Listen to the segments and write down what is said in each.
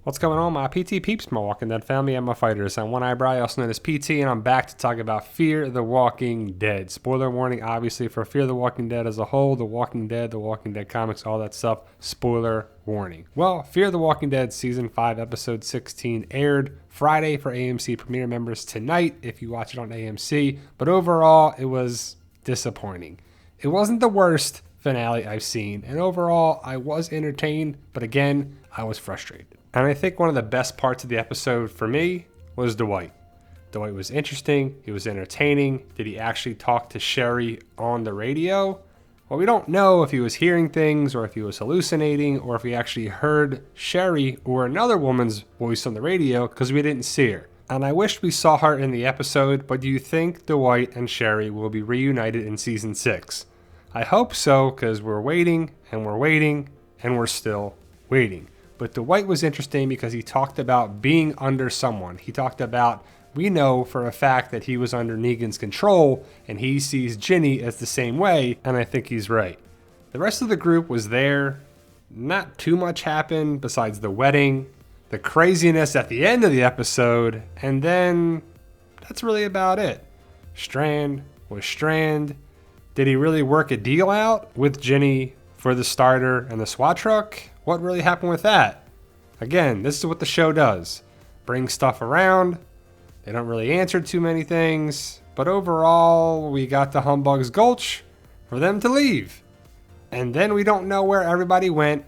What's going on, my PT peeps, my Walking Dead family, and my fighters? I'm One Eyebrow, also known as PT, and I'm back to talk about Fear the Walking Dead. Spoiler warning, obviously, for Fear the Walking Dead as a whole, The Walking Dead comics, all that stuff. Spoiler warning. Well, Fear the Walking Dead Season 5, Episode 16 aired Friday for AMC Premiere members tonight, if you watch it on AMC, but overall, it was disappointing. It wasn't the worst finale I've seen, and overall, I was entertained, but again, I was frustrated. And I think one of the best parts of the episode for me was Dwight. Dwight was interesting. He was entertaining. Did he actually talk to Sherry on the radio? Well, we don't know if he was hearing things or if he was hallucinating or if he actually heard Sherry or another woman's voice on the radio because we didn't see her. And I wish we saw her in the episode, but do you think Dwight and Sherry will be reunited in Season 6? I hope so, because we're waiting and we're waiting and we're still waiting. But Dwight was interesting because he talked about being under someone. He talked about, we know for a fact that he was under Negan's control, and he sees Ginny as the same way, and I think he's right. The rest of the group was there. Not too much happened besides the wedding, the craziness at the end of the episode, and then that's really about it. Strand was Strand. Did he really work a deal out with Ginny for the starter and the SWAT truck? What really happened with that? Again, this is what the show does. Bring stuff around. They don't really answer too many things. But overall, we got the Humbug's Gulch for them to leave. And then we don't know where everybody went.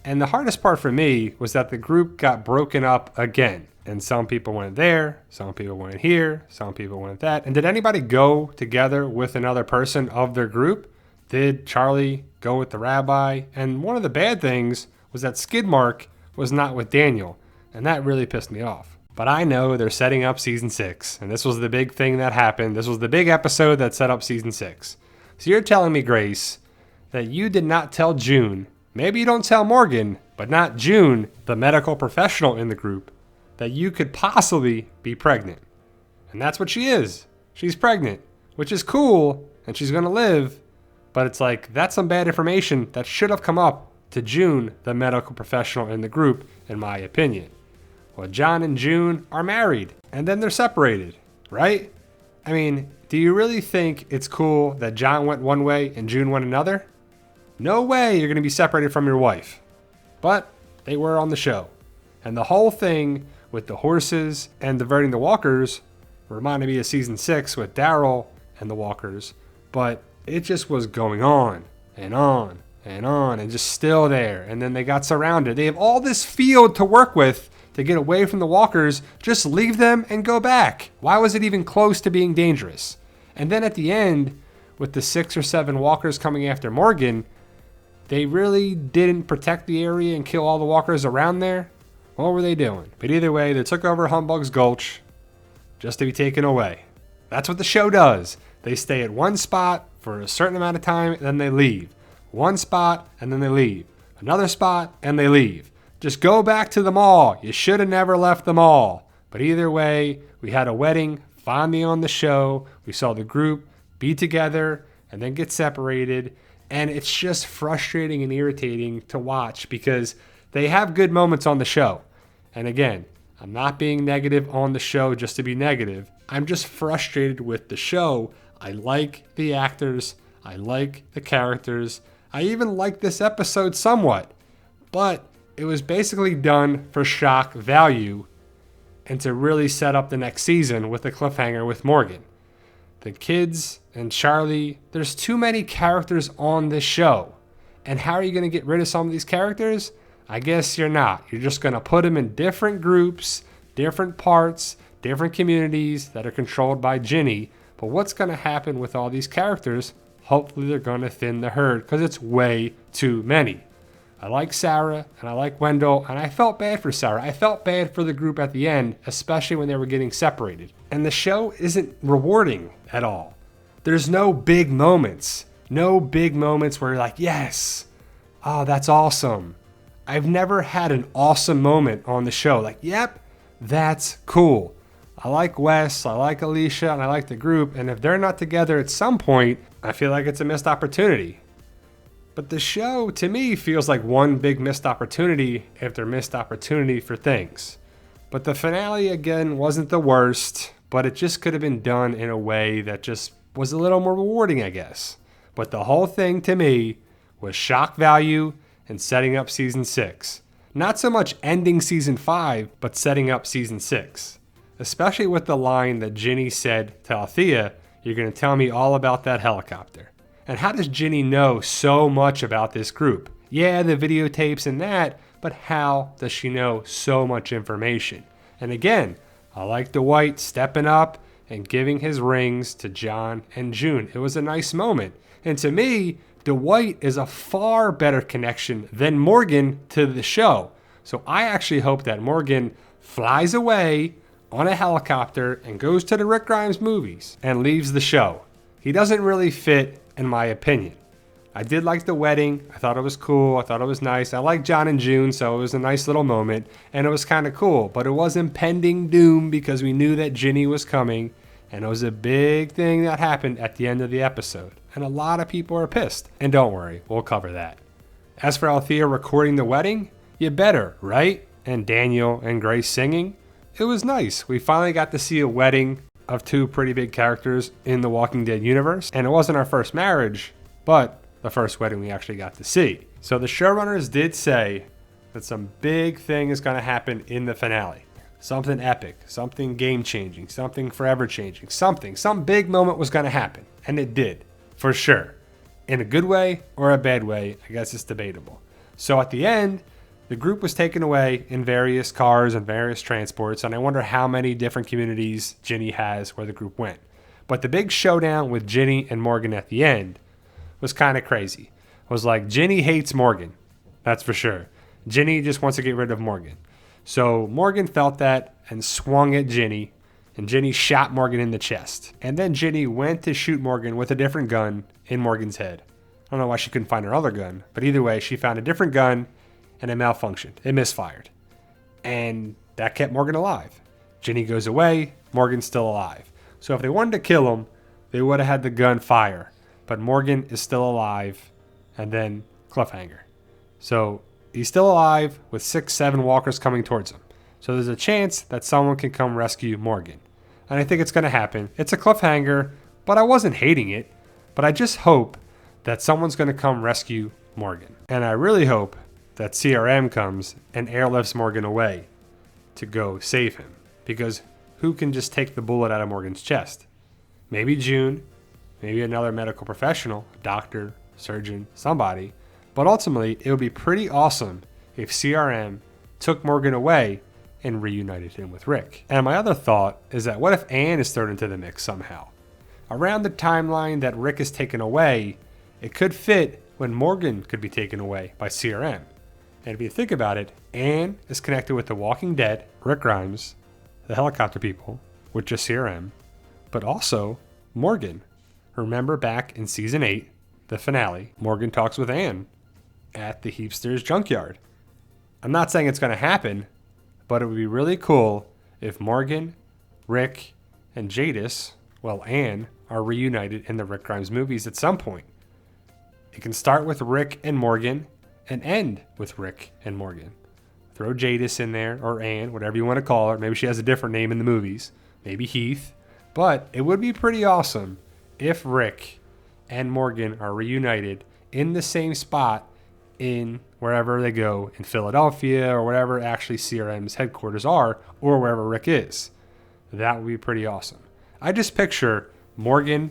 And the hardest part for me was that the group got broken up again. And some people went there, some people went here, some people went that. And did anybody go together with another person of their group? Did Charlie go with the rabbi? And one of the bad things was that Skidmark was not with Daniel, and that really pissed me off. But I know they're setting up Season 6, and this was the big thing that happened. This was the big episode that set up Season 6. So you're telling me, Grace, that you did not tell June, maybe you don't tell Morgan, but not June, the medical professional in the group, that you could possibly be pregnant. And that's what she is. She's pregnant, which is cool, and she's going to live, but it's like, that's some bad information that should have come up to June, the medical professional in the group, in my opinion. Well, John and June are married, and then they're separated, right? I mean, do you really think it's cool that John went one way and June went another? No way you're going to be separated from your wife. But they were on the show. And the whole thing with the horses and diverting the walkers reminded me of Season 6 with Daryl and the walkers. But it just was going on and on and on and just still there. And then they got surrounded. They have all this field to work with to get away from the walkers. Just leave them and go back. Why was it even close to being dangerous? And then at the end, with the 6 or 7 walkers coming after Morgan, they really didn't protect the area and kill all the walkers around there. What were they doing? But either way, they took over Humbug's Gulch just to be taken away. That's what the show does. They stay at one spot for a certain amount of time, and then they leave. One spot, and then they leave. Another spot, and they leave. Just go back to the mall. You should have never left the mall. But either way, we had a wedding finally on the show. We saw the group be together and then get separated. And it's just frustrating and irritating to watch because they have good moments on the show. And again, I'm not being negative on the show just to be negative. I'm just frustrated with the show. I like the actors. I like the characters. I even like this episode somewhat. But it was basically done for shock value and to really set up the next season with a cliffhanger with Morgan. The kids and Charlie, there's too many characters on this show. And how are you going to get rid of some of these characters? I guess you're not. You're just going to put them in different groups, different parts, different communities that are controlled by Ginny. But what's going to happen with all these characters? Hopefully they're going to thin the herd because it's way too many. I like Sarah and I like Wendell, and I felt bad for Sarah. I felt bad for the group at the end, especially when they were getting separated. And the show isn't rewarding at all. There's no big moments. No big moments where you're like, yes, oh, that's awesome. I've never had an awesome moment on the show. Like, yep, that's cool. I like Wes, I like Alicia, and I like the group. And if they're not together at some point, I feel like it's a missed opportunity. But the show, to me, feels like one big missed opportunity after missed opportunity for things. But the finale, again, wasn't the worst, but it just could have been done in a way that just was a little more rewarding, I guess. But the whole thing, to me, was shock value and setting up season 6. Not so much ending season 5, but setting up season 6. Especially with the line that Ginny said to Althea, "You're going to tell me all about that helicopter." And how does Ginny know so much about this group? Yeah, the videotapes and that, but how does she know so much information? And again, I like Dwight stepping up and giving his rings to John and June. It was a nice moment. And to me, Dwight is a far better connection than Morgan to the show. So I actually hope that Morgan flies away on a helicopter and goes to the Rick Grimes movies and leaves the show. He doesn't really fit, in my opinion. I did like the wedding. I thought it was cool. I thought it was nice. I like John and June, so it was a nice little moment, and it was kind of cool. But it was impending doom because we knew that Ginny was coming, and it was a big thing that happened at the end of the episode. And a lot of people are pissed. And don't worry, we'll cover that. As for Althea recording the wedding, you better, right? And Daniel and Grace singing. It was nice. We finally got to see a wedding of two pretty big characters in the Walking Dead universe. And it wasn't our first marriage, but the first wedding we actually got to see. So the showrunners did say that some big thing is going to happen in the finale. Something epic, something game-changing, something forever-changing, some big moment was going to happen. And it did, for sure. In a good way or a bad way, I guess it's debatable. So at the end, the group was taken away in various cars and various transports, and I wonder how many different communities Ginny has where the group went. But the big showdown with Ginny and Morgan at the end was kind of crazy. It was like Ginny hates Morgan, that's for sure. Ginny just wants to get rid of Morgan. So Morgan felt that and swung at Ginny, and Ginny shot Morgan in the chest. And then Ginny went to shoot Morgan with a different gun in Morgan's head. I don't know why she couldn't find her other gun, but either way, she found a different gun and it malfunctioned. It misfired. And that kept Morgan alive. Ginny goes away, Morgan's still alive. So if they wanted to kill him, they would have had the gun fire. But Morgan is still alive, and then cliffhanger. So he's still alive with 6-7 walkers coming towards him. So there's a chance that someone can come rescue Morgan. And I think it's going to happen. It's a cliffhanger, but I wasn't hating it. But I just hope that someone's going to come rescue Morgan. And I really hope that CRM comes and airlifts Morgan away to go save him. Because who can just take the bullet out of Morgan's chest? Maybe June, maybe another medical professional, doctor, surgeon, somebody. But ultimately, it would be pretty awesome if CRM took Morgan away and reunited him with Rick. And my other thought is that what if Anne is thrown into the mix somehow? Around the timeline that Rick is taken away, it could fit when Morgan could be taken away by CRM. And if you think about it, Anne is connected with The Walking Dead, Rick Grimes, the helicopter people, with just CRM, but also Morgan. Remember back in season 8, the finale, Morgan talks with Anne at the Heapsters junkyard. I'm not saying it's going to happen, but it would be really cool if Morgan, Rick, and Jadis, well, Anne, are reunited in the Rick Grimes movies at some point. It can start with Rick and Morgan and end with Rick and Morgan. Throw Jadis in there, or Anne, whatever you want to call her. Maybe she has a different name in the movies. Maybe Heath. But it would be pretty awesome if Rick and Morgan are reunited in the same spot in wherever they go in Philadelphia or wherever actually CRM's headquarters are, or wherever Rick is. That would be pretty awesome. I just picture Morgan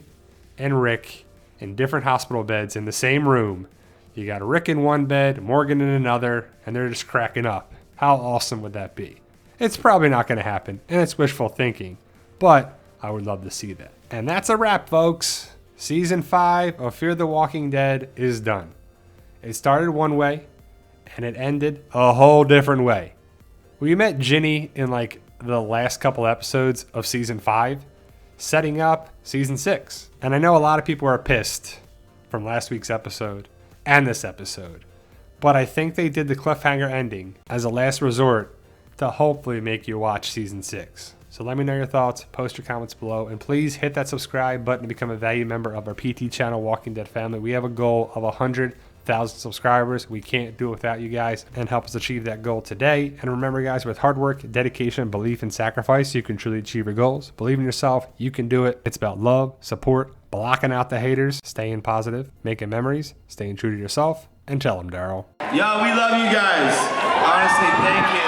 and Rick in different hospital beds in the same room. You got Rick in one bed, Morgan in another, and they're just cracking up. How awesome would that be? It's probably not going to happen, and it's wishful thinking, but I would love to see that. And that's a wrap, folks. Season 5 of Fear the Walking Dead is done. It started one way, and it ended a whole different way. We met Ginny in like the last couple episodes of Season 5, setting up Season 6. And I know a lot of people are pissed from last week's episode and this episode, but I think they did the cliffhanger ending as a last resort to hopefully make you watch Season 6. So let me know your thoughts, post your comments below, and please hit that subscribe button to become a valued member of our PT channel Walking Dead family. We have a goal of 100 1,000 subscribers. We can't do it without you guys, and help us achieve that goal today. And remember, guys, with hard work, dedication, belief, and sacrifice, you can truly achieve your goals. Believe in yourself. You can do it. It's about love, support, blocking out the haters, staying positive, making memories, staying true to yourself, and tell them, Daryl. Yo, we love you guys. Honestly, thank you.